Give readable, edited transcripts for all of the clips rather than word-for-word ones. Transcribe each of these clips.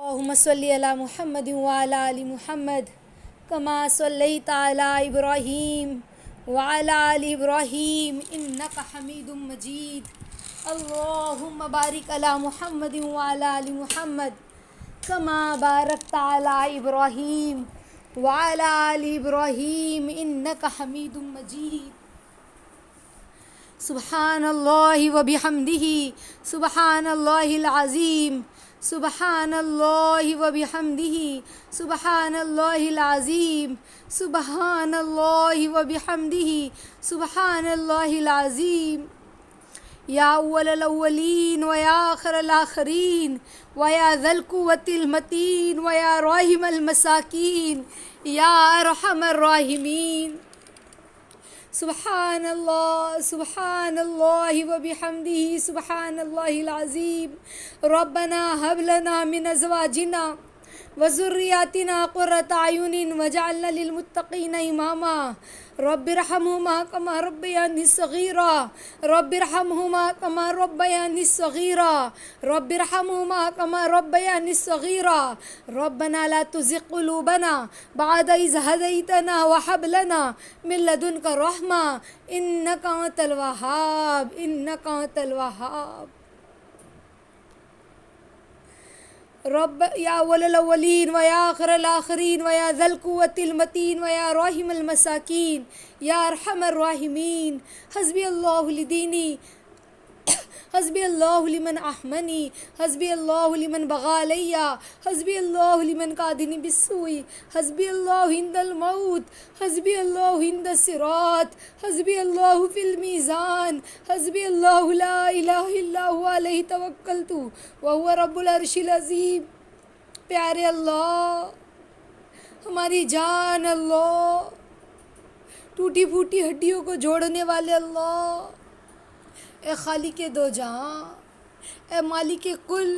اللهم صل على محمد وعلى آل محمد كما صليت على إبراهيم وعلى آل إبراهيم إنك حميد مجيد. اللهم بارك على محمد وعلى آل محمد كما باركت على إبراهيم وعلى آل إبراهيم إنك حميد مجيد. سبحان الله وبحمده سبحان الله العظيم. سبحان الله وبحمده سبحان الله العظيم. سبحان الله وبحمده سبحان الله العظيم. يا أول الأولين ويا آخر الآخرين ويا ذا القوة المتين ويا راحم المساكين يا أرحم الراحمين. سبحان الله وبحمده سبحان الله العظيم. ربنا هب لنا من أزواجنا وذرياتنا قرة أعين واجعلنا للمتقين إماما. رب ارحمهما كما ربياني صغيرا. رب ارحمهما كما ربياني صغيرا. رب ارحمهما كما ربياني صغيرا. ربنا لا تزغ قلوبنا بعد إذ هديتنا وهب لنا من لدنك رحمة إنك أنت الوهاب إنك أنت الوهاب. رب يا أول الأولين ويا آخر الآخرين ويا ذا القوة المتين ويا راحم المساكين يا أرحم الراحمين. حسبي الله لديني حسبي الله لمن أحمني. حسبي الله لمن بغى علي. حسبي الله لمن قادني بالسوء. حسبي الله عند الموت. حسبي الله عند الصراط. حسبي الله في الميزان. حسبي الله لا إله إلا هو عليه توكلت وهو رب العرش العظيم. پیارے اللہ، ہماری جان اللہ، ٹوٹی پھوٹی ہڈیوں کو جوڑنے والے اللہ، اے خالق دو جہاں، اے مالک کل،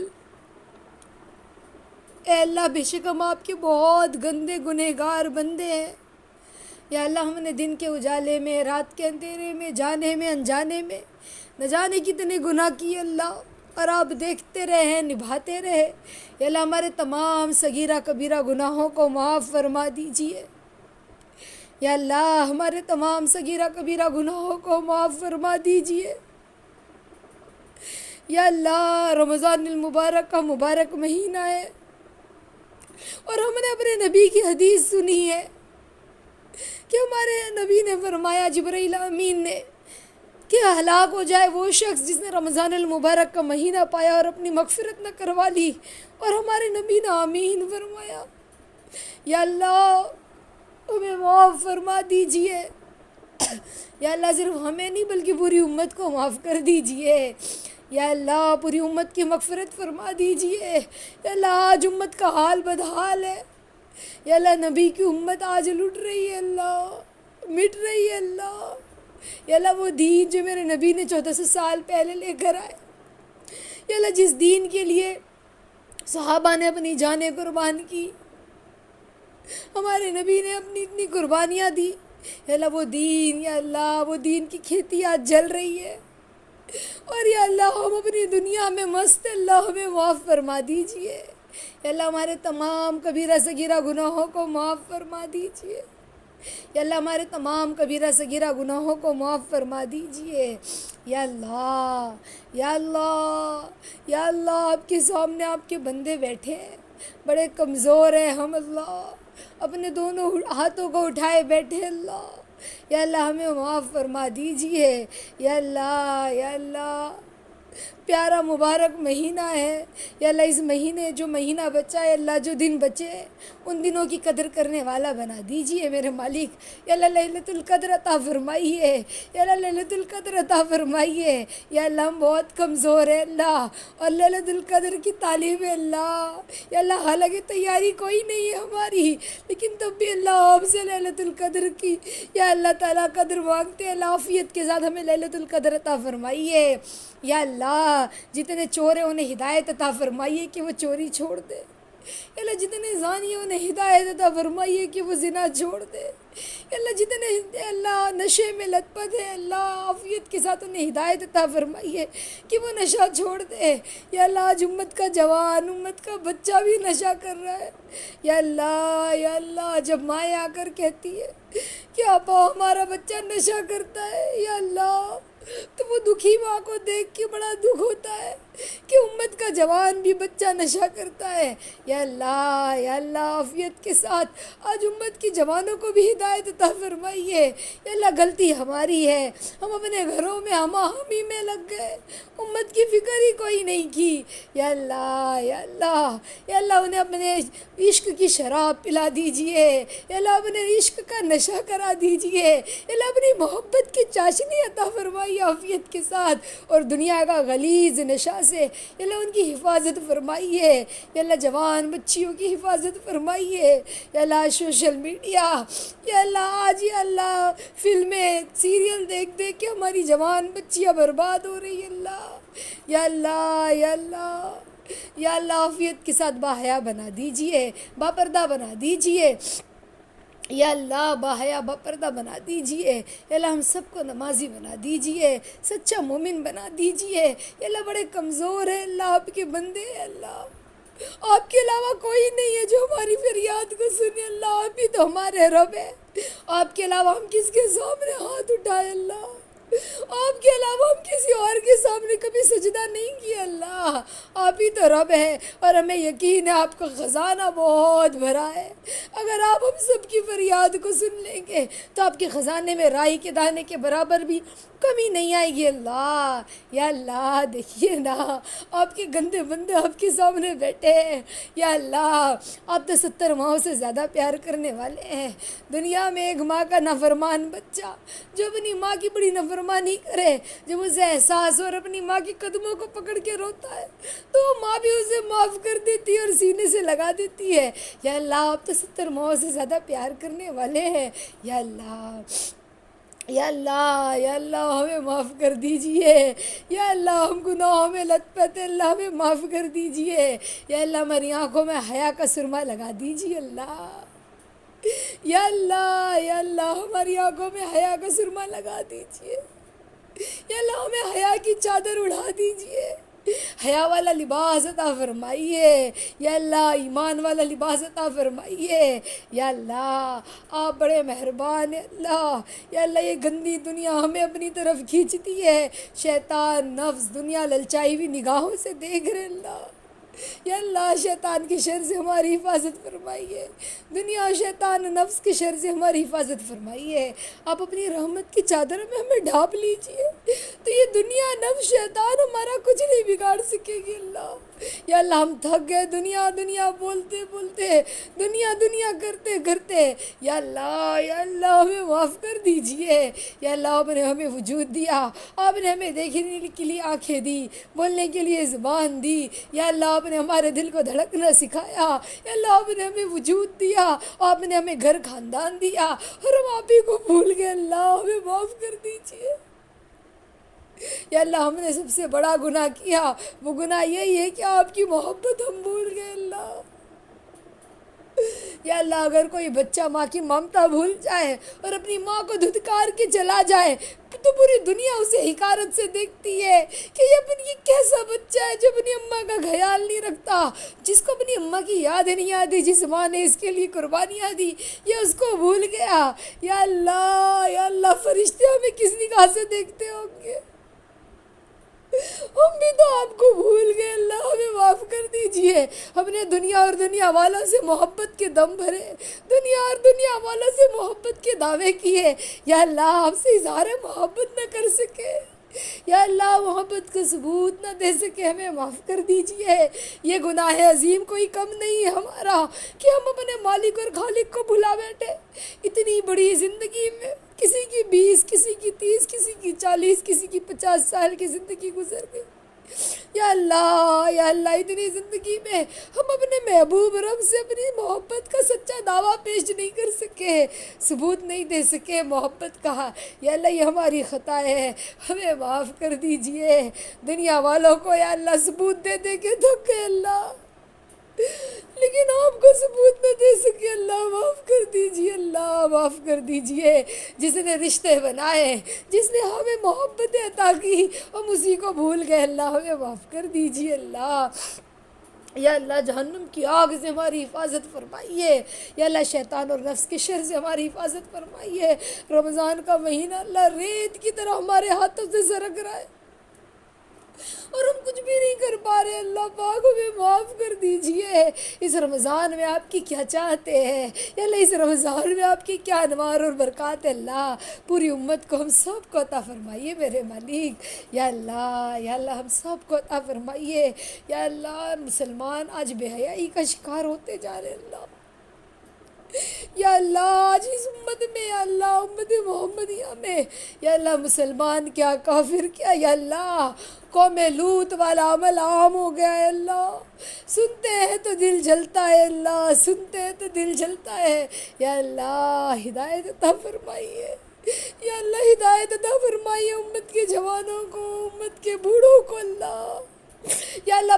اے اللہ بے شک ہم آپ کے بہت گندے گنہگار بندے ہیں. یا اللہ ہم نے دن کے اجالے میں، رات کے اندھیرے میں، جانے میں انجانے میں نہ جانے کتنے گناہ کیے اللہ، اور آپ دیکھتے رہے، نبھاتے رہے. یا اللہ ہمارے تمام صغیرہ کبیرہ گناہوں کو معاف فرما دیجیے. یا اللہ ہمارے تمام صغیرہ کبیرہ گناہوں کو معاف فرما دیجیے. یا اللہ رمضان المبارک کا مبارک مہینہ ہے اور ہم نے اپنے نبی کی حدیث سنی ہے کہ ہمارے نبی نے فرمایا، جبرائیل امین نے، کہ ہلاک ہو جائے وہ شخص جس نے رمضان المبارک کا مہینہ پایا اور اپنی مغفرت نہ کروا لی. اور ہمارے نبی نے آمین فرمایا. یا اللہ ہمیں معاف فرما دیجئے. یا اللہ صرف ہمیں نہیں بلکہ پوری امت کو معاف کر دیجئے. یا اللہ پوری امت کی مغفرت فرما دیجئے. یا اللہ آج امت کا حال بدحال ہے. یا اللہ نبی کی امت آج لٹ رہی ہے اللہ، مٹ رہی ہے اللہ. یا اللہ وہ دین جو میرے نبی نے 1400 سال پہلے لے کر آئے، یا اللہ جس دین کے لیے صحابہ نے اپنی جانیں قربان کی، ہمارے نبی نے اپنی اتنی قربانیاں دی، یا اللہ وہ دین، یا اللہ وہ دین کی کھیتی آج جل رہی ہے. اور یا اللہ ہم اپنی دنیا میں مست، اللہ ہمیں معاف فرما دیجئے. یا اللہ ہمارے تمام کبیرہ صغیرہ گناہوں کو معاف فرما دیجئے. یا اللہ ہمارے تمام کبیرہ صغیرہ گناہوں کو معاف فرما دیجئے. یا اللہ یا اللہ یا اللہ آپ کے سامنے آپ کے بندے بیٹھے ہیں، بڑے کمزور ہیں ہم اللہ، اپنے دونوں ہاتھوں کو اٹھائے بیٹھے اللہ. یا اللہ ہمیں معاف فرما دیجئے. یا اللہ یا اللہ پیارا مبارک مہینہ ہے. یا اللہ اس مہینے جو مہینہ بچا ہے اللہ، جو دن بچے ان دنوں کی قدر کرنے والا بنا دیجئے میرے مالک. یا اللہ لیلۃ القدر عطا فرمائیے. یا اللہ لیلۃ القدر عطا فرمائیے. یا اللہ ہم بہت کمزور ہیں اللہ، اور لیلۃ القدر کی تعلیم ہے اللہ. یا اللہ حالانکہ تیاری کوئی نہیں ہے ہماری، لیکن تب بھی اللہ آپ سے لیلۃ القدر کی یا اللہ تعالیٰ قدر مانگتے ہیں. عافیت کے ساتھ ہمیں لیلۃ القدر عطا فرمائیے. یا اللہ جتنے چور ہیں انہیں ہدایت عطا فرمائیے کہ وہ چوری چھوڑ دے. یا اللہ جتنے زانیوں نے ہدایت عطا فرمائیے کہ وہ زنا چھوڑ دے، یا اللہ جتنے اللہ نشے میں لت پت ہے اللہ عافیت کے ساتھ انہیں ہدایت عطا فرمائیے کہ وہ نشہ چھوڑ دے۔ یا اللہ آج امت کا جوان، امت کا بچہ بھی نشہ کر رہا ہے، یا اللہ جب مائیں آ کر کہتی ہے کہ آپا ہمارا بچہ نشہ کرتا ہے، یا اللہ تو وہ دکھی ماں کو دیکھ کے بڑا دکھ ہوتا ہے کہ امت کا جوان بھی بچہ نشہ کرتا ہے۔ یا اللہ عافیت کے ساتھ آج امت کی جوانوں کو بھی ہدایت عطا فرمائیے۔ یا اللہ غلطی ہماری ہے، ہم اپنے گھروں میں ہم آہمی میں لگ گئے، امت کی فکر ہی کوئی نہیں کی۔ یا اللہ انہیں اپنے عشق کی شراب پلا دیجئے، یا اللہ اپنے عشق کا نشہ کرا دیجئے، یا اللہ اپنی محبت کی چاشنی عطا فرمائیے عافیت کے ساتھ، اور دنیا کا غلیظ نشہ سے یا اللہ ان کی حفاظت فرمائیے۔ یا اللہ جوان بچیوں کی حفاظت فرمائیے۔ یا اللہ سوشل میڈیا، یا اللہ آج یا اللہ فلمیں سیریل دیکھ دیکھ کے ہماری جوان بچیاں برباد ہو رہی ہیں اللہ۔ یا اللہ عافیت کے ساتھ باحیا بنا دیجئے، باپردہ بنا دیجئے، یا اللہ باحیا باپردہ بنا دیجئے۔ یا اللہ ہم سب کو نمازی بنا دیجئے، سچا مومن بنا دیجئے۔ یا اللہ بڑے کمزور ہیں اللہ آپ کے بندے ہیں اللہ، آپ کے علاوہ کوئی نہیں ہے جو ہماری فریاد کو سنے اللہ، آپ ہی تو ہمارے رب ہے، آپ کے علاوہ ہم کس کے سامنے ہاتھ اٹھائے اللہ، آپ کے علاوہ ہم کسی اور کے سامنے کبھی سجدہ نہیں کیا اللہ، آپ ہی تو رب ہے، اور ہمیں یقین ہے آپ کا خزانہ بہت بھرا ہے، اگر آپ ہم سب کی فریاد کو سن لیں گے تو آپ کے خزانے میں رائی کے دانے کے برابر بھی کمی نہیں آئے گی اللہ۔ یا اللہ دیکھیے نا آپ کے گندے بندے آپ کے سامنے بیٹھے ہیں، یا اللہ آپ تو 70 ماہوں سے زیادہ پیار کرنے والے ہیں، دنیا میں ایک ماں کا نافرمان بچہ جو اپنی ماں کی بڑی نافرمانی کرے، جب اسے احساس اور اپنی ماں کے قدموں کو پکڑ کے روتا ہے تو ماں بھی اسے معاف کر دیتی ہے اور سینے سے لگا دیتی ہے۔ یا اللہ آپ تو 70 ماہوں سے زیادہ پیار کرنے والے ہیں، یا اللہ ہمیں معاف کر دیجئے، یا اللہ ہم گناہوں میں لت پت ہیں اللہ ہمیں معاف کر دیجئے۔ یا اللہ ہماری آنکھوں میں حیا کا سرما لگا دیجئے اللہ، یا اللہ ہماری آنکھوں میں حیا کا سرما لگا دیجئے، یا اللہ ہمیں حیا کی چادر اڑا دیجئے، حیا والا لباس عطا فرمائیے، یا اللہ ایمان والا لباس عطا فرمائیے۔ یا اللہ آپ بڑے مہربان ہیں اللہ، یا اللہ یہ گندی دنیا ہمیں اپنی طرف کھینچتی ہے، شیطان نفس دنیا للچائی ہوئی نگاہوں سے دیکھ رہے اللہ، یا اللہ شیطان کے شر سے ہماری حفاظت فرمائیے، دنیا اور شیطان نفس کے شر سے ہماری حفاظت فرمائیے، آپ اپنی رحمت کی چادر میں ہمیں ڈھانپ لیجئے تو یہ دنیا نفس شیطان ہمارا کچھ نہیں بگاڑ سکے گی اللہ۔ یا اللہ ہم تھک گئے دنیا بولتے بولتے، دنیا کرتے کرتے، یا اللہ ہمیں معاف کر دیجئے۔ یا اللہ آپ نے ہمیں وجود دیا، آپ نے ہمیں دیکھنے کے لیے آنکھیں دی، بولنے کے لیے زبان دی، یا اللہ آپ نے ہمارے دل کو دھڑکنا سکھایا، یا اللہ آپ نے ہمیں وجود دیا، آپ نے ہمیں گھر خاندان دیا، اور ہم آپ ہی کو بھول گئے اللہ ہمیں معاف کر دیجئے۔ یا اللہ ہم نے سب سے بڑا گناہ کیا، وہ گناہ یہی ہے کہ آپ کی محبت ہم بھول گئے اللہ۔ یا اللہ اگر کوئی بچہ ماں کی ممتا بھول جائے اور اپنی ماں کو دھتکار کے چلا جائے تو پوری دنیا اسے حقارت سے دیکھتی ہے کہ یہ کیسا بچہ ہے جو اپنی اماں کا خیال نہیں رکھتا، جس کو اپنی اماں کی یاد نہیں آتی، جس ماں نے اس کے لیے قربانیاں دی یہ اس کو بھول گیا۔ یا اللہ فرشتے ہمیں کس نگاہ سے دیکھتے ہوں گے، ہم بھی تو آپ کو بھول گئے اللہ ہمیں معاف کر دیجئے۔ ہم نے دنیا اور دنیا والوں سے محبت کے دم بھرے، دنیا اور دنیا والوں سے محبت کے دعوے کیے، یا اللہ آپ سے اظہار محبت نہ کر سکے، یا اللہ محبت کا ثبوت نہ دے سکے، ہمیں معاف کر دیجئے۔ یہ گناہ عظیم کوئی کم نہیں ہے ہمارا کہ ہم اپنے مالک اور خالق کو بھلا بیٹھے۔ اتنی بڑی زندگی میں کسی کی 20، کسی کی 30، کسی کی 40، کسی کی 50 سال کی زندگی گزر گئی۔ یا اللہ اتنی زندگی میں ہم اپنے محبوب رب سے اپنی محبت کا سچا دعویٰ پیش نہیں کر سکے، ثبوت نہیں دے سکے محبت کا۔ یا اللہ یہ ہماری خطا ہے، ہمیں معاف کر دیجئے۔ دنیا والوں کو یا اللہ ثبوت دے دے کے دھکے اللہ، لیکن آپ کو ثبوت نہ دے سکے، اللہ معاف کر دیجئے، اللہ معاف کر دیجئے۔ جس نے رشتے بنائے، جس نے ہمیں محبتیں عطا کی، ہم اسی کو بھول گئے، اللہ ہمیں معاف کر دیجئے اللہ۔ یا اللہ جہنم کی آگ سے ہماری حفاظت فرمائیے، یا اللہ شیطان اور نفس کے شر سے ہماری حفاظت فرمائیے۔ رمضان کا مہینہ اللہ ریت کی طرح ہمارے ہاتھوں سے سرک رہا ہے اور ہم کچھ بھی نہیں کر پا رہے، اللہ پاک ہمیں معاف کر دیجئے۔ اس رمضان میں آپ کی کیا چاہتے ہیں یا اللہ، اس رمضان میں آپ کی کیا انوار اور برکات ہے اللہ، پوری امت کو ہم سب کو عطا فرمائیے میرے مالک۔ یا اللہ ہم سب کو عطا فرمائیے۔ یا اللہ مسلمان آج بے حیائی کا شکار ہوتے جا رہے اللہ، یا اللہ آج اس امت میں، یا اللہ امت محمدیہ میں، یا اللہ مسلمان کیا کافر کیا، یا اللہ قوم لوط والا عمل عام ہو گیا ہے اللہ، سنتے ہیں تو دل جلتا ہے اللہ، سنتے ہیں تو دل جلتا ہے۔ یا اللہ ہدایت عطا فرمائیے، یا اللہ ہدایت عطا فرمائیے امت کے جوانوں کو، امت کے بوڑھوں کو اللہ۔ یا اللہ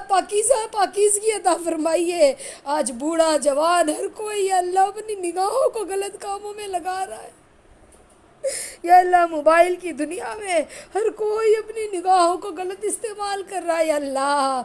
پاکیزگی عطا فرمائیے۔ آج بوڑھا جوان ہر کوئی یا اللہ اپنی نگاہوں کو غلط کاموں میں لگا رہا ہے، یا اللہ موبائل کی دنیا میں ہر کوئی اپنی نگاہوں کو غلط استعمال کر رہا ہے، یا اللہ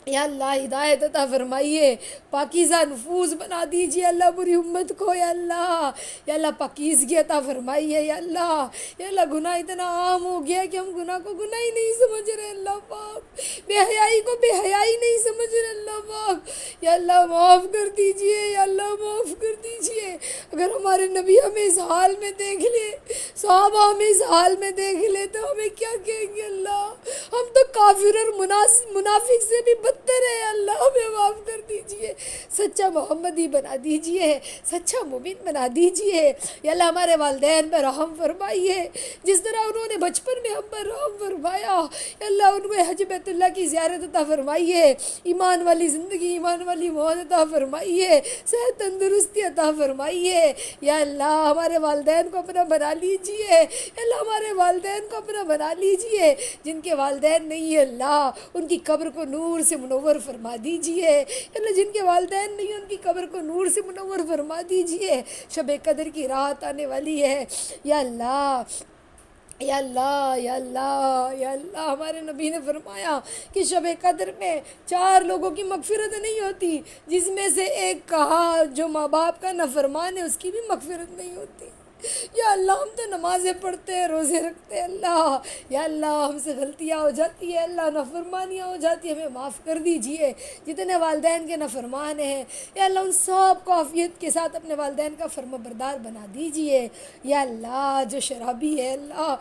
یا اللہ ہدایت عطا فرمائیے، پاکیزہ نفوذ بنا دیجیے اللہ پوری امت کو، یا اللہ پاکیزگی عطا فرمائیے، یا اللہ گناہ اتنا عام ہو گیا کہ ہم گناہ کو گناہ ہی نہیں سمجھ رہے اللہ پاک، بے حیائی کو بے حیائی نہیں سمجھ رہے اللہ پاک۔ یا اللہ معاف کر دیجیے، یا اللہ معاف کر دیجیے۔ اگر ہمارے نبی ہمیں اس حال میں دیکھ لے، صحابہ ہمیں اس حال میں دیکھ لے تو ہمیں کیا کہیں گے اللہ؟ ہم تو کافر اور منافق سے بھی بدتر ہے، اللہ ہمیں معاف کر دیجئے، سچا محمدی بنا دیجئے، سچا مومن بنا دیجئے۔ یا اللہ ہمارے والدین پر رحم فرمائیے، جس طرح انہوں نے بچپن میں ہم پر رحم فرمایا، یا اللہ ان کو حج بیت اللہ کی زیارت عطا فرمائیے، ایمان والی زندگی، ایمان والی موت عطا فرمائیے، صحت تندرستی عطا فرمائیے۔ یا اللہ ہمارے والدین کو اپنا بنا لیجئے، یا اللہ ہمارے والدین کو اپنا بنا لیجئے، جن کے والدین نہیں ہیں اللہ ان کی قبر کو نور سے منور فرما دیجئے، یا اللہ جن کے والدین نہیں ہیں ان کی قبر کو نور سے منور فرما دیجئے۔ شب قدر کی رات آنے والی ہے، یا اللہ یا اللہ یا اللہ یا اللہ ہمارے نبی نے فرمایا کہ شب قدر میں 4 لوگوں کی مغفرت نہیں ہوتی، جس میں سے ایک کہا جو ماں باپ کا نافرمان ہے اس کی بھی مغفرت نہیں ہوتی۔ یا اللہ ہم تو نمازیں پڑھتے ہیں، روزے رکھتے ہیں اللہ، یا اللہ ہم سے غلطیاں ہو جاتی ہے اللہ، نافرمانیاں ہو جاتی ہے، ہمیں معاف کر دیجئے۔ جتنے والدین کے نافرمان ہیں یا اللہ ان سب کو عافیت کے ساتھ اپنے والدین کا فرما بردار بنا دیجئے۔ یا اللہ جو شرابی ہے اللہ،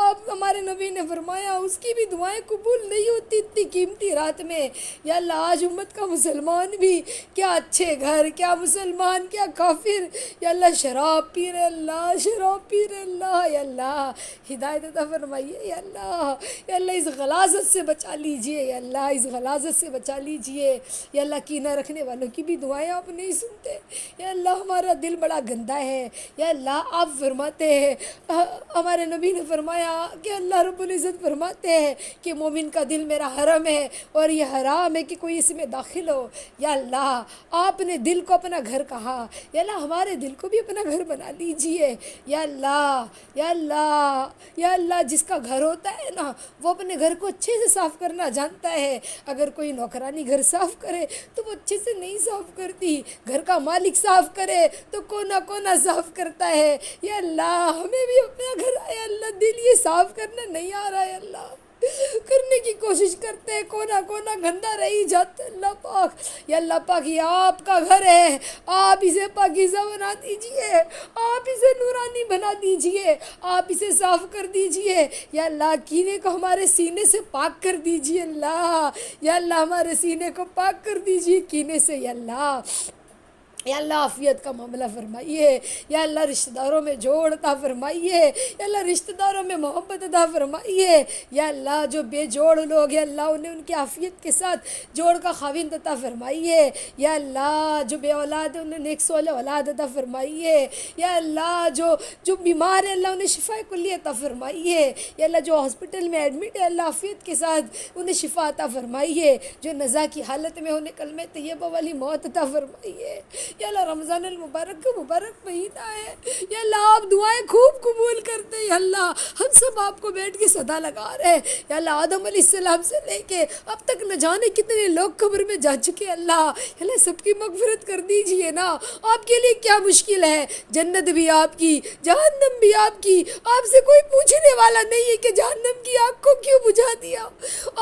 آپ ہمارے نبی نے فرمایا اس کی بھی دعائیں قبول نہیں ہوتی اتنی قیمتی رات میں۔ یا اللہ آج امت کا مسلمان بھی کیا اچھے گھر، کیا مسلمان، کیا کافر، یا اللہ شراب پی رہے اللہ، شراب پی رہے اللہ، یا اللہ ہدایت عطا فرمائیے، یا اللہ اس غلاظت سے بچا لیجئے، یا اللہ اس غلاظت سے بچا لیجئے۔ یا اللہ کینہ رکھنے والوں کی بھی دعائیں آپ نہیں سنتے، یا اللہ ہمارا دل بڑا گندا ہے، یا اللہ آپ فرماتے ہیں، ہمارے نبی نے فرمایا کہ اللہ رب العزت فرماتے ہیں کہ مومن کا دل میرا حرم ہے اور یہ حرام ہے کہ کوئی اس میں داخل ہو۔ یا اللہ آپ نے دل کو اپنا گھر کہا، یا اللہ ہمارے دل کو بھی اپنا گھر بنا لیجئے۔ یا اللہ یا اللہ یا اللہ جس کا گھر ہوتا ہے نا وہ اپنے گھر کو اچھے سے صاف کرنا جانتا ہے، اگر کوئی نوکرانی گھر صاف کرے تو وہ اچھے سے نہیں صاف کرتی، گھر کا مالک صاف کرے تو کونا کونا صاف کرتا ہے۔ یا اللہ ہمیں بھی اپنا گھر یا اللہ دل یہ صاف کرنا نہیں آ رہا ہے اللہ، کرنے کی کوشش کرتے ہیں، کونا کونا گندا رہی جاتا ہے اللہ پاک۔ یا اللہ پاک یہ آپ کا گھر ہے، آپ اسے پاکیزہ بنا دیجئے، آپ اسے نورانی بنا دیجئے، آپ اسے صاف کر دیجئے۔ یا اللہ کینے کو ہمارے سینے سے پاک کر دیجئے اللہ، یا اللہ ہمارے سینے کو پاک کر دیجئے کینے سے۔ یا اللہ یا اللہ عافیت کا معاملہ فرمائیے، یا اللہ رشتہ داروں میں جوڑ عطا فرمائیے، یا اللہ رشتہ داروں میں محبت عطا فرمائیے، یا اللہ جو بے جوڑ لوگ ہیں اللہ انہیں ان کی عافیت کے ساتھ جوڑ کا خاوند عطا فرمائیے، یا اللہ جو بے اولاد ہیں انہیں نیک صالح اولاد عطا فرمائیے، یا اللہ جو بیمار ہیں اللہ انہیں شفا کلی عطا فرمائیے، یا اللہ جو ہاسپٹل میں ایڈمٹ ہے اللہ عافیت کے ساتھ انہیں شفا عطا فرمائیے، جو نزا کی حالت میں انہیں کلمہ طیبہ والی موت عطا فرمائیے، یا اللہ رمضان المبارک کا مبارک مہینہ ہے، یا اللہ آپ دعائیں خوب قبول کرتے ہیں، یا اللہ ہم سب آپ کو بیٹھ کے صدا لگا رہے ہیں، یا اللہ آدم علیہ السلام سے لے کے اب تک نہ جانے کتنے لوگ قبر میں جا چکے، اللہ یا اللہ سب کی مغفرت کر دیجئے نا، آپ کے لیے کیا مشکل ہے، جنت بھی آپ کی جہنم بھی آپ کی، آپ سے کوئی پوچھنے والا نہیں ہے کہ جہنم کی آگ کو کیوں بجھا دیا،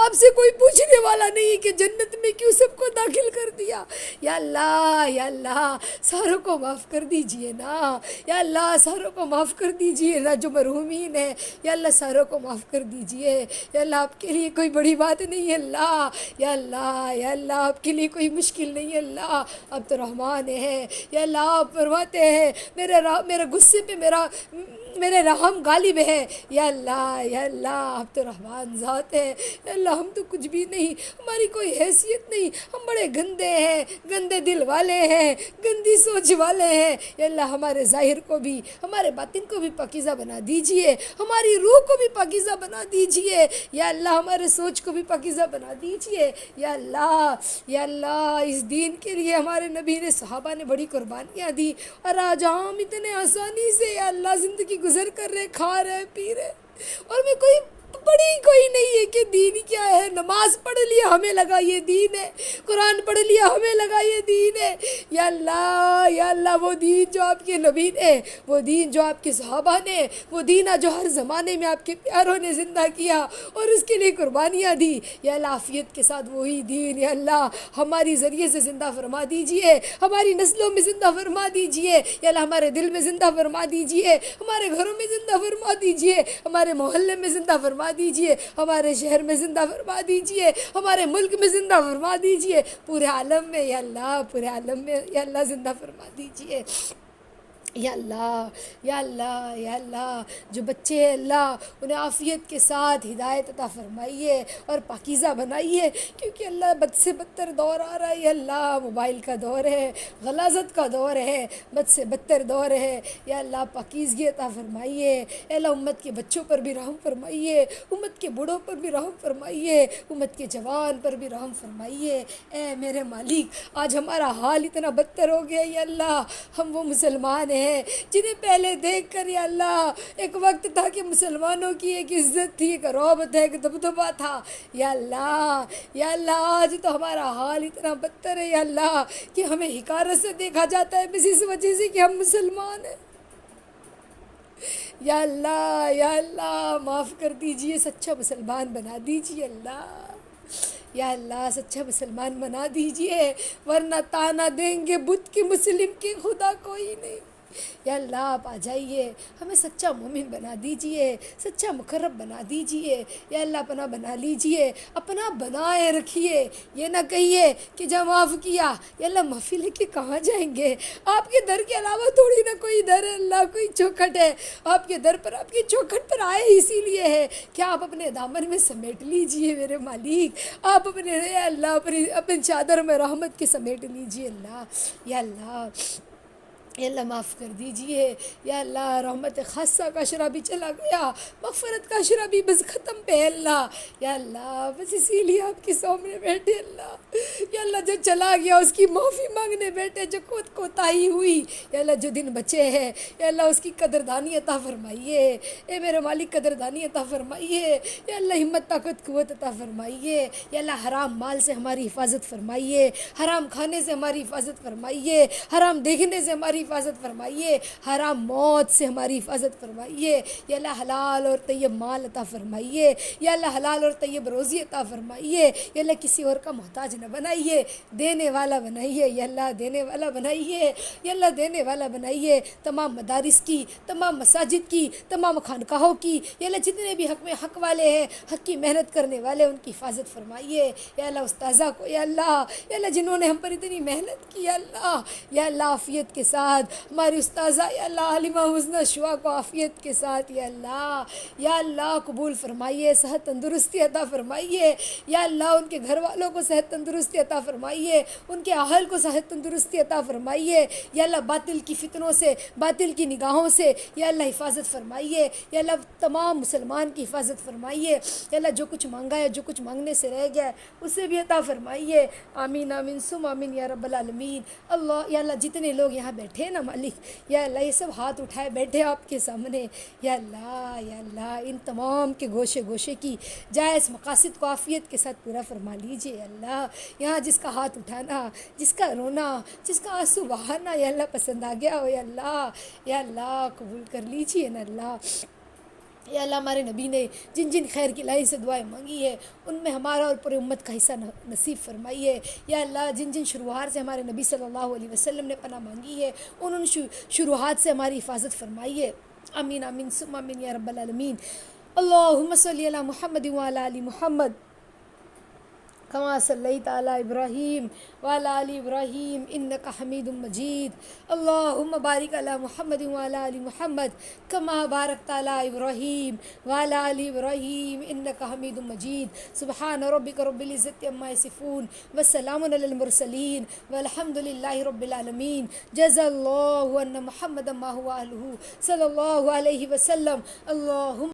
آپ سے کوئی پوچھنے والا نہیں ہے کہ جنت میں کیوں سب کو داخل کر دیا، یا اللہ ساروں کو معاف کر دیجئے نا، یا اللہ ساروں کو معاف کر دیجئے نا جو مرحومین ہیں، یا اللہ ساروں کو معاف کر دیجئے، یا اللہ آپ کے لیے کوئی بڑی بات نہیں ہے اللہ، یا اللہ آپ کے لیے کوئی مشکل نہیں ہے اللہ، آپ تو رحمان ہیں، یا اللہ آپ فرماتے ہیں میرے غصے پہ میرے رحم غالب ہے، یا اللہ آپ تو رحمان ذات ہے، یا اللہ ہم تو کچھ بھی نہیں، ہماری کوئی حیثیت نہیں، ہم بڑے گندے ہیں، گندے دل والے ہیں، گندی سوچ والے ہیں، یا اللہ ہمارے ظاہر کو بھی ہمارے باطن کو بھی پاکیزہ بنا دیجئے، ہماری روح کو بھی پاکیزہ بنا دیجئے، یا اللہ ہمارے سوچ کو بھی پاکیزہ بنا دیجئے، یا اللہ اس دین کے لیے ہمارے نبی نے صحابہ نے بڑی قربانیاں دی، اور آج ہم اتنے آسانی سے یا اللہ زندگی گزر کر رہے، کھا رہے پی رہے، اور میں کوئی نہیں ہے کہ دین کیا ہے، نماز پڑھ لیا ہمیں لگا یہ دین ہے، قرآن پڑھ لیا ہمیں لگا یہ دین ہے، یا اللہ وہ دین جو آپ کے نبی نے، وہ دین جو آپ کے صحابہ نے، وہ دین جو ہر زمانے میں آپ کے پیاروں نے زندہ کیا اور اس کے لیے قربانیاں دی، یا اللہ عافیت کے ساتھ وہی دین یا اللہ ہماری ذریعے سے زندہ فرما دیجئے، ہماری نسلوں میں زندہ فرما دیجئے، یا اللہ ہمارے دل میں زندہ فرما دیجئے، ہمارے گھروں میں زندہ فرما دیجئے، ہمارے محلے میں زندہ فرما دیجئے، ہمارے شہر میں زندہ فرما دیجئے، ہمارے ملک میں زندہ فرما دیجئے، پورے عالم میں یا اللہ پورے عالم میں یا اللہ زندہ فرما دیجئے، یا اللہ جو بچے ہیں اللہ انہیں عافیت کے ساتھ ہدایت عطا فرمائیے اور پاکیزہ بنائیے، کیونکہ اللہ بد سے بدتر دور آ رہا ہے، یا اللہ موبائل کا دور ہے، غلاظت کا دور ہے، بد سے بدتر دور ہے، یا اللہ پاکیزگی عطا فرمائیے، یا اللہ امت کے بچوں پر بھی رحم فرمائیے، امت کے بوڑھوں پر بھی رحم فرمائیے، امت کے جوان پر بھی رحم فرمائیے، اے میرے مالک آج ہمارا حال اتنا بدتر ہو گیا، یا اللہ ہم وہ مسلمان ہیں جنہیں پہلے دیکھ کر یا اللہ ایک وقت تھا کہ مسلمانوں کی ایک عزت تھی، ایک رعب تھا، ایک دبدبہ تھا، یا اللہ آج تو ہمارا حال اتنا بدتر ہے یا اللہ کہ ہمیں حقارت سے دیکھا جاتا ہے بس اس وجہ سے کہ ہم مسلمان ہیں، یا اللہ معاف کر دیجئے، سچا مسلمان بنا دیجئے اللہ، یا اللہ سچا مسلمان بنا دیجئے، ورنہ تانا دیں گے بت کے مسلم کے خدا کوئی نہیں، یا اللہ آپ آ جائیے ہمیں سچا مومن بنا دیجئے، سچا مقرب بنا دیجئے، یا اللہ اپنا بنا لیجئے، اپنا بنائے رکھیے، یہ نہ کہیے کہ جب معاف کیا یا اللہ معافی لے کے کہاں جائیں گے، آپ کے در کے علاوہ تھوڑی نہ کوئی در ہے اللہ، کوئی چوکھٹ ہے آپ کے در پر، آپ کی چوکھٹ پر آئے اسی لیے ہے کہ آپ اپنے دامن میں سمیٹ لیجئے میرے مالک، آپ اپنے اللہ اپنے چادر میں رحمت کے سمیٹ لیجئے اللہ، یا اللہ معاف کر دیجئے، یا اللہ رحمت خاصہ کا اشرا بھی چلا گیا، مغفرت کا اشرا بھی بس ختم پہ ہے اللہ، یا اللہ بس اسی لیے آپ کے سامنے بیٹھے اللہ، یا اللہ جو چلا گیا اس کی معافی مانگنے بیٹھے، جو کوتاہی ہوئی یا اللہ جو دن بچے ہیں یا اللہ اس کی قدردانی عطا فرمائیے، اے میرے مالک قدردانی عطا فرمائیے، یا اللہ ہمت طاقت قوت عطا فرمائیے، یا اللہ حرام مال سے ہماری حفاظت فرمائیے، حرام کھانے سے ہماری حفاظت فرمائیے، حرام دیکھنے سے ہماری حفاظت فرمائیے، حرام موت سے ہماری حفاظت فرمائیے، یا اللہ حلال اور طیب مال عطا فرمائیے، یا اللہ حلال اور طیب روزی عطا فرمائیے، یا اللہ کسی اور کا محتاج نہ بنائیے، دینے والا بنائیے، یا اللہ دینے والا بنائیے، یا اللہ دینے والا بنائیے، تمام مدارس کی، تمام مساجد کی، تمام خانقاہوں کی، یا اللہ جتنے بھی حق میں حق والے ہیں، حق کی محنت کرنے والے، ان کی حفاظت فرمائیے، یا اللہ استاذہ کو، یا اللہ جنہوں نے ہم پر اتنی محنت کی، یا اللہ عافیت کے ساتھ ہماری استاذہ یا اللہ عالمہ حسنہ شعا کو عافیت کے ساتھ یا اللہ قبول فرمائیے، صحت تندرستی عطا فرمائیے، یا اللہ ان کے گھر والوں کو صحت تندرستی عطا فرمائیے، ان کے اہل کو صحت تندرستی عطا فرمائیے، یا اللہ باطل کی فتنوں سے، باطل کی نگاہوں سے یا اللہ حفاظت فرمائیے، یا اللہ تمام مسلمان کی حفاظت فرمائیے، یا اللہ جو کچھ مانگا ہے، جو کچھ مانگنے سے رہ گیا ہے اسے بھی عطا فرمائیے، آمین آمین ثم آمین یا رب العالمین۔ اللہ یا اللہ جتنے لوگ یہاں بیٹھے ہیں نا مالک، یا اللہ یہ سب ہاتھ اٹھائے بیٹھے آپ کے سامنے، یا اللہ ان تمام کے گوشے گوشے کی جائز مقاصد کو عافیت کے ساتھ پورا فرما لیجئے، یا اللہ یہاں جس کا ہاتھ اٹھانا، جس کا رونا، جس کا آنسو بہانا یا اللہ پسند آ گیا ہو، یا اللہ قبول کر لیجئے نا اللہ۔ یا اللہ ہمارے نبی نے جن جن خیر کی لائی سے دعائیں مانگی ہے ان میں ہمارا اور پورے امت کا حصہ نصیب فرمائیے، یا اللہ جن جن شروحات سے ہمارے نبی صلی اللہ علیہ وسلم نے پناہ مانگی ہے ان شروحات سے ہماری حفاظت فرمائیے، آمین آمین ثم آمین یا رب العالمین۔ اللہم صلی علی محمد وعلی آل محمد کما صلیت علی ابراہیم وعلی آل ابراہیم انک حمید مجید، اللہم بارک علی محمد وعلی آل محمد کما بارکت علی ابراہیم وعلی آل ابراہیم انک حمید مجید، سبحان ربک رب العزت عما یصفون وسلام علی المرسلین والحمد للہ رب العالمین، جزا اللہ ان محمد ما هو اہلہ صلی اللہ علیہ وسلم، اللہم